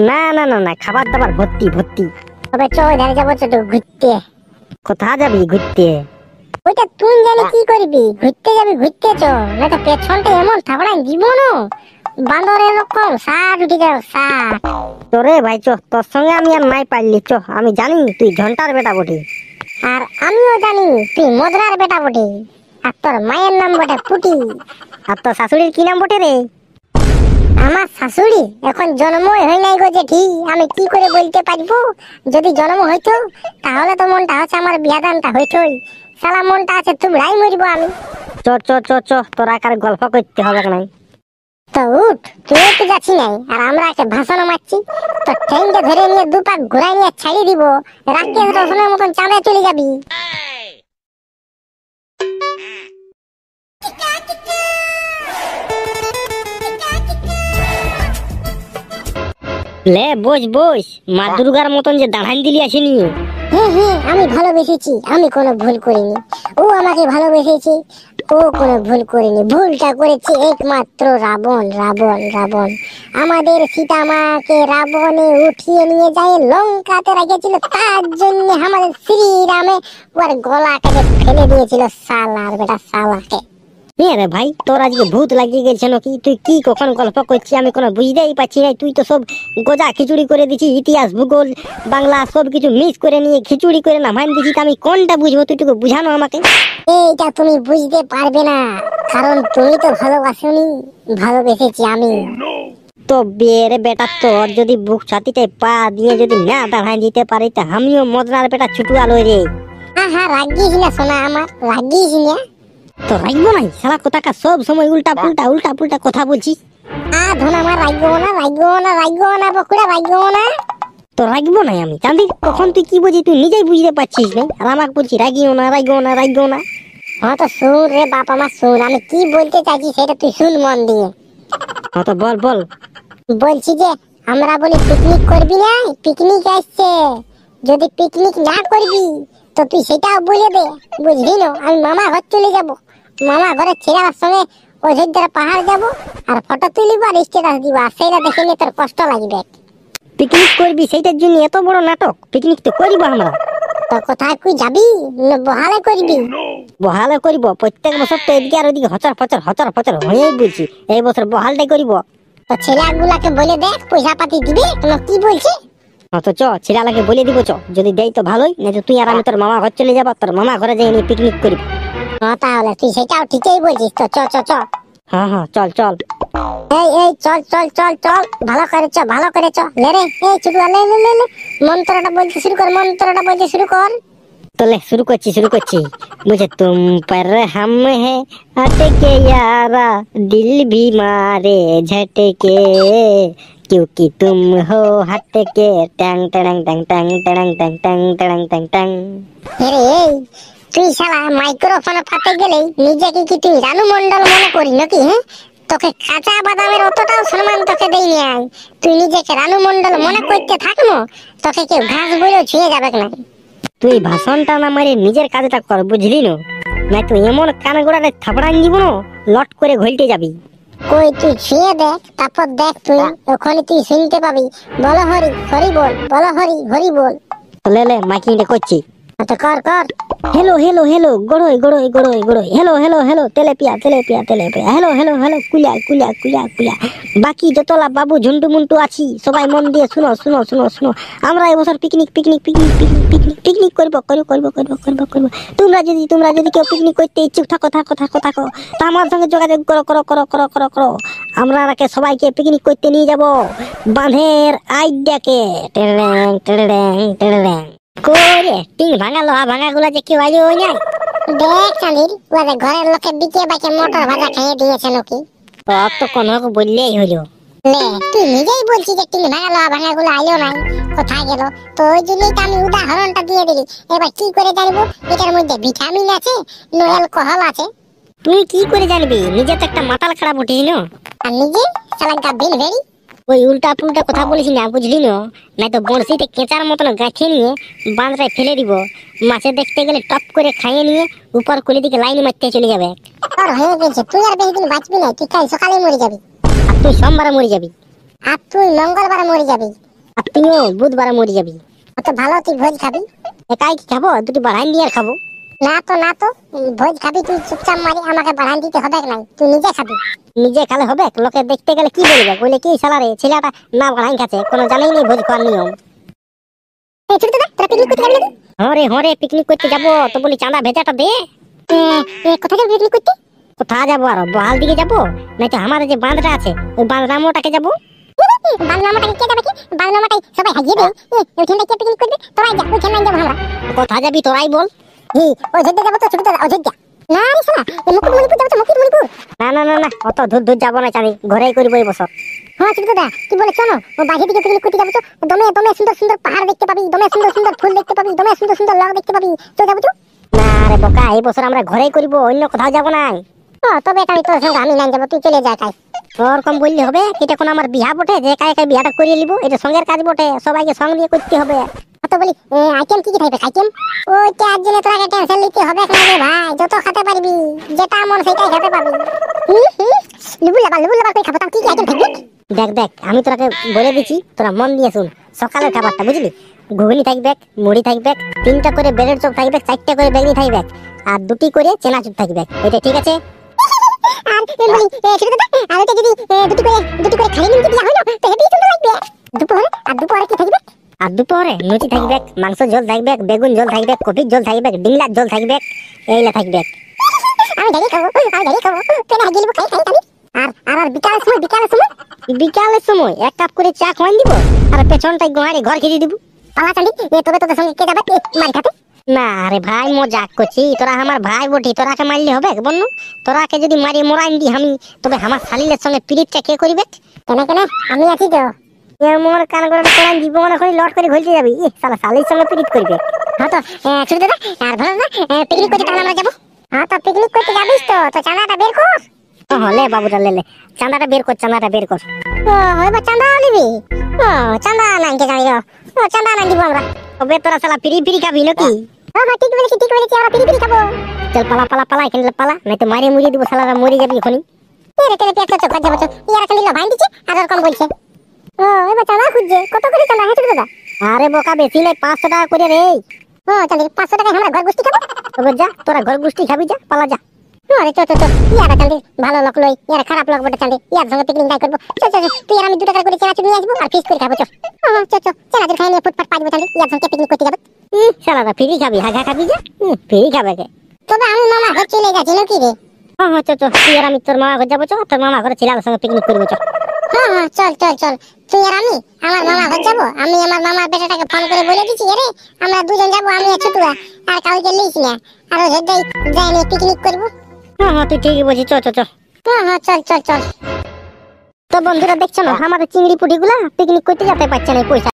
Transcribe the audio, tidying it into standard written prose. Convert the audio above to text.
না না না না, খাবার দাবার ভর্তি ভর্তি। তবে চ ওই ধারে যাবো, ছোট ঘুরতে। কোথা যাবি ঘুরতে? ওইটা তুই জানি কি করবি, ঘুরতে যাবি ঘুরতে চ, না তো পেছনটা এমন থাপড়াই জীবন বান্দরের রকম সাট উঠে যাও সাট। তোরে ভাই চ, তোর সঙ্গে আমি আর নাই পারলি, চ। আমি জানি তুই ঘন্টার বেটা বটে। আর আমিও জানি তুই মদরার বেটা বটে, আর তোর মায়ের নাম বটে পুটি। আর তোর শাশুড়ির কি নাম বটে রে? আমার শাশুড়ি এখন জন্মই হয় নাই গো জেঠি, আমি কি করে বলতে পারবো। যদি জন্ম হইতো তাহলে তো মনটা হচ্ছে আমার বিয়াদানটা হইতোই। সালা মনটা আছে তুমরাই মরবো আমি। চ চ চ চ, তোরা কার গল্প করতে হবে নাই। তো উঠ, তুই তো যাচ্ছি নাই আর আমরা একটা ভাষণ মারছি। তো ট্রেনটা ধরে নিয়ে দুপাক ঘুরাই নিয়ে ছাড়িয়ে দিব, রাকেশ রোশনের মতন চাঁদে চলে যাবি। লে বস বস, মা দুর্গার মতন যে দাঁড়ান দিলি আসেনি। হ্যাঁ হ্যাঁ, আমি ভালোবেসেছি, আমি কোনো ভুল করিনি। ও আমাকে ভালোবেসেছে, ও কোনো ভুল করেনি। ভুলটা করেছে একমাত্র রাবণ। রাবণ রাবণ আমাদের সীতা মাকে রাবণে উঠিয়ে নিয়ে যায় লঙ্কাতে রেখেছিল, তার জন্য আমাদের শ্রীরামে ওর গলা কেটে ফেলে দিয়েছিল সালার বেটা সালাকে। রে ভাই, তোর আজকে ভূত লাগিয়ে গেছে নাকি? তুই কি কখন গল্প করছিস আমি কোনো বুঝতেই পারছি না। তুই তো সব গোজা খিচুড়ি করে দিছিস, ইতিহাস ভূগোল বাংলা সব কিছু মিক্স করে নিয়ে খিচুড়ি করে নামাই দিছিস। আমি কোনটা বুঝবো? তুই টুকু বুঝানো আমাকে। এইটা তুমি বুঝতে পারবে না, কারণ তুমি তো ভালোবাসোনি, ভালোবেসেছি আমি। তো বিয়ের বেটা, তোর যদি বুক ছাতিতে পা দিয়ে যদি না দাঁড়াই দিতে পারি, তা আমিও মদনার বেটা ছুটু আলো রে। হ্যাঁ রাগিস না সোনা আমার, রাগিস না। তো রাখবো নাই, সারা কথাটা সব সময় উল্টা পুল্টা উল্টা পুল্টা কথা বলছিস। ধন আমার রাগবো না, রাগবো না, রাগবো না বকুড়া, রাগবো না। তো রাখবো নাই আমি। চাঁদি, কখন তুই কি বলছিস তুই নিজেই বুঝতে পারছিস না, আর আমাকে বলছিস রাগিও না রাগিও না রাগিও না। হ্যাঁ তো শুন রে বাপ আমার, শুন আমি কি বলতে চাইছি সেটা তুই শুন মন দিয়ে। হ্যাঁ তো বল বল। বলছি যে আমরা বলি পিকনিক করবি না, পিকনিক আসছে। যদি পিকনিক না করবি তো তুই সেটাও বলে দে, বুঝলি না? আমি মামা ঘর চলে যাব, মামা ঘরে ছেলের সঙ্গে অযোধ্যার পাহাড় যাব, আর ফটো তুলিব আর স্ট্যাটাস দিব, আর সেইটা দেখে নিয়ে তোর কষ্ট লাগবে। পিকনিক করবি সেইটার জন্য এত বড় নাটক? পিকনিক তো করিব আমরা। তো কোথায় তুই যাবি না বহালে করবি? বহালে করিব, প্রত্যেক বছর তো এদিকে আর ওদিকে হচর ফচর হয়েই বলছি, এই বছর বহালটাই করিব। তো ছেলেগুলাকে বলে দেখ পয়সা পাতি দিবে না, কি বলছে? হ্যাঁ তো চ, ছেলেলাকে বলে দিব চ, যদি দেয় তো ভালোই, না তো তুই আর আমি তোর মামা ঘর চলে যাবো, তোর মামা ঘরে যাই নিয়ে পিকনিক করিব। হ্যাঁ তাহলে তুই সেটাও ঠিকই বলছিস, তো চ চ চ। হ্যাঁ হ্যাঁ চল চল। এই এই চল চল চল চল, ভালো করে চ, ভালো করে চ। লে রে, এই ছোটু লে লে লে লে, মন্ত্রটা বলতে শুরু কর, মন্ত্রটা বলতে শুরু কর। तो ले शुरू करची मुझे तुम पर हम है हटके यारा दिल भी मारे झटके क्योंकि तुम हो हटके टंग टंग टंग टंग टंग टंग टंग टंग टंग टंग। আরে এই তুই শালা মাইক্রোফোন ফাটে গেলে নিজেকে কি তুই রানু মন্ডল মনে করি নাকি? হ্যাঁ, তোকে কাঁচা বাদামের অতটাও সম্মান তোকে দেই নাই। তুই নিজেকে রানু মন্ডল মনে করতে থাকনো, তোকে কেউ ঘাস বইলেও ছুঁয়ে যাবে না। তুই ভাষণটা না মারে নিজের কাজটা কর, বুঝলি না? নাই তুই এমন কান গোড়াতে থাপড়ান দিব না, লট করে ঘুলটে যাবি। কই তুই ছুঁয়ে দেখ, তারপর দেখ তুই ওখানে তুই শুনতে পাবি বলো হরি হরি বল, বলো হরি হরি বল। তো লে মাইকিংটা করছি। তো কর কর। हेलो हेलो हेलो गड़ोय गड़ोय गड़ोय गड़ोय हेलो हेलो हेलो तेलेपिया तेलेपिया तेलेपिया हेलो हेलो हेलो कुलिया कुलिया कुलिया कुलिया। বাকি যতলা বাবু ঝুন্টু মুন্টু আছি সবাই মন দিয়ে শুনো শুনো শুনো শুনো। আমরা এই বছর picnic picnic picnic picnic picnic picnic করব করব করব করব করব করব। তোমরা যদি কেউ পিকনিক করতে ইচ্ছুক থাকো থাকো থাকো থাকো, তা আমার সঙ্গে যোগাযোগ করো করো করো করো করো করো। আমরা সবাইকে পিকনিক করতে নিয়ে যাব বাঁধের আইডিয়াকে। টেড়েং টেড়েং টেড়েং করে টিং ভাঙা লোহা ভাঙা গুলা যে কেউ আইলে ওই নাই। দেখ চাঁদির ওদের ঘরের লোকে বিকে বাকে মোটর ভাজা খেয়ে দিয়েছে নাকি? তো কোনো বললেই হইলো। লে তুই নিজেই বলছিস যে টিন ভাঙা লোহা ভাঙা গুলো আইলো নাই, কোথায় গেল? তো ওই জন্যই তো আমি উদাহরণটা দিয়ে দিলি। এবার কি করে জানবো এটার মধ্যে ভিটামিন আছে না অ্যালকোহল আছে? তুই কি করে জানবি? নিজে তো একটা মাতাল খারাপ উঠিস না। আর নিজে চালাকা বিল ভেরি ওই উল্টা পুল্টা কথা বলিস না, বুঝলি না? নাই তো বড়শিতে কেঁচার মতন গাঁথিয়ে নিয়ে বাঁধটায় ফেলে দিব। মাছে দেখতে গেলে টপ করে খাইয়ে নিয়ে উপর কুলি দিকে লাইন মারতে চলে যাবে। তোর হয়ে গেছে, তুই আর বেশি দিন বাঁচবি না, তুই কাল সকালে মরে যাবি। আর তুই সোমবারে মরে যাবি। আর তুই মঙ্গলবার মরে যাবি। আর তুইও বুধবারে মরে যাবি। অত ভালো তুই ভোজ খাবি। একাই কি খাবো, দুটি বাড়াই নিয়ে আর খাবো। না তো ভোজ খাবি তুই চুপচাপ মারি, আমাকে বাড়ান দিতে হবে নাই, তুই নিজে খাবি। নিজে খালে হবে? লোকে দেখতে গেলে কি বলবে, বলে কি শালারে ছেলেটা না বাড়াই খাচ্ছে, কোনো জানেই নেই ভোজ খাওয়ার নিয়ম। এই ছোট দাদা, তোরা পিকনিক করতে যাবি নাকি? হরে পিকনিক করতে যাবো তো বলি চাঁদা ভেজাটা দে। কোথায় যাবি পিকনিক করতে? কোথায় যাবো আর বহাল দিকে যাবো, নাই তো আমার যে বাঁধটা আছে ওই বাঁধরামোটাকে যাবো। বালনামাটাকে কে যাবে কি? বালনামাটাই সবাই হাজিয়ে দে। ওইখানে কে পিকনিক করবে? তোরাই যা, ওইখানে যাবো আমরা। কোথায় যাবি তোরাই বল। অযোধ্যা যাবো তো ছোট দাদা, অযোধ্যা। না রে শালা, মুকুটমণিপুর যাবো তো, মুকুটমণিপুর। না অত দূর যাবো না, চাঁদি ঘরেই করবো এই বছর। হ্যাঁ ছোট দাদা, কি বলে চলো ও বাইরে দিকে পিকনিক করতে যাবো তো। দমে সুন্দর সুন্দর পাহাড় দেখতে পাবি, দমে সুন্দর ফুল দেখতে পাবি, দমে সুন্দর লগ দেখতে পাবি। তো যাবো তো। না রে বোকা, এই বছর আমরা ঘরেই করবো, অন্য কোথাও যাবো না। তবে এটা তোর সঙ্গে আমি নাই যাবো, তুই চলে যা একাই। তোর কম বললে হবে? এটা কোন আমার বিহা বটে যে একা একা বিহাটা করিয়ে নিবো? এটা সঙ্গের কাজ বটে, সবাইকে সঙ্গ নিয়ে করতে হবে। তো বলি আইটেম কি থাকবে? আইটেম ওইটার জন্য তোরাকে টেনশন নিতে হবে না রে ভাই, যত খেতে পারবি, যেটা মন সেটাই খেতে পাবি। লিবু লাবা করে খাবো, তার কি আইটেম থাকবে? দেখ আমি তোরাকে বলে দিচ্ছি, তোরা মন দিয়ে শুন। সকালের খাবারটা বুঝলি, ঘুগনি থাকবে, মুড়ি থাকবে, 3টা করে বেলের চপ থাকবে, 4টা করে বেগুনি থাকবে, আর 2টি করে চেনাচুর থাকবে। এটা ঠিক আছে? আর বলি ছোট দাদা, আর ওটা যদি দুটি করে খালি নিমকি দেওয়া হয় না, তো হেবি সুন্দর লাগবে। দুপুরে কি থাকবে? আর দুপুরে লুচি থাকবে, মাংস ঝোল থাকবে, বেগুন ঝোল থাকবে, কপির ঝোল থাকবে, ডিংলার ঝোল থাকবে, এইলা থাকবে। আমি দাঁড়িয়ে খাবো, তুই না গেলিব খাই আমি। আর বিকালের সময় 1 কাপ করে চা খাওয়াই দিব, আর পেছনটাই গোহারে ঘর খেতে দিব। পালা চাঁদি, তবে তোদের সঙ্গে কে যাবে মারি খাতে? না রে ভাই, মজাক করছি, তোরা আমার ভাই বটি, তোরাকে মারলে হবে বন্য? তোরাকে যদি মারি মোরাইন দি আমি, তবে আমার শালিলের সঙ্গে পিরিতটা কে করিবে? কেন আমি আছি তো। মোর কান করে তোরা জীবন এখন লট করে ঘুরতে যাবি, শালা শালির সঙ্গে পিরিত করবে। হ্যাঁ তো ছোট দাদা, আর ভালো না পিকনিক করতে তাহলে আমরা যাবো। হ্যাঁ তো পিকনিক করতে যাবিস তো চাঁদাটা বের কর। লে বাবুটা লে চাঁদাটা বের কর, চাঁদাটা বের কর। এবার চাঁদা নিবি? চাঁদা নাইতে জানি চাঁদা নাই দিব আমরা। তবে তোরা শালা পিরি খাবি নাকি? হ্যাঁ ঠিক বলেছি আমরা পিরি খাবো। চল পালা এখানে পালা, নাই তো মারিয়ে মুড়িয়ে দিব, শালারা মরে যাবি এখনই। তেরে পেট চোখ যাবো তো, ইয়ারা খালি ভাই দিচ্ছে আর কম বলছে। এবার চাঁদা খুঁজছে, কত করে চাঁদা? হ্যাঁ ছোট দাদা। আরে বোকা, বেশি নাই, 500 টাকা করে রে। চাঁদি 500 টাকায় আমরা ঘর গুষ্টি খাবো। তবে যা, তোরা ঘর গুষ্টি খাবি, যা পালা যা। আরে চো ইয়ারা চাঁদি ভালো লোক লই, ইয়ারা খারাপ লোক বটে চাঁদি, ইয়ার সঙ্গে পিকনিক নাই করবো। তুই আর আমি 2 টাকা করে চানাচুর নিয়ে আসবো আর ফিস করে খাবো। চানাচুর খাই নিয়ে ফুটপাট পাইবো চাঁদি, ইয়ার সঙ্গে পিকনিক করতে যাবো। শালারা ফ্রি খাবি, হাগা খাবি, যা ফ্রি খাবে কে? তবে আমি মামা ঘর চলে যাচ্ছি নাকি রে? তুই আর আমি তোর মামা ঘর যাবো, তোর মামা ঘরে ছেলের সঙ্গে পিকনিক করবো। চল তুই আর আমি আমার মামা ঘর যাবো। আমি আমার মামার বেটাটাকে ফোন করে বলে দিচ্ছি, আরে আমরা দুজন যাবো, আমি আর ছোটুয়া, আর কাউকে লিস না, আর যাই নিয়ে পিকনিক করবো। তুই ঠিকই বলছিস, চল। চল। তো বন্ধুরা দেখছো না, আমাদের চিংড়ি পুঁটি গুলা পিকনিক করতে যেতে পারছে না পয়সা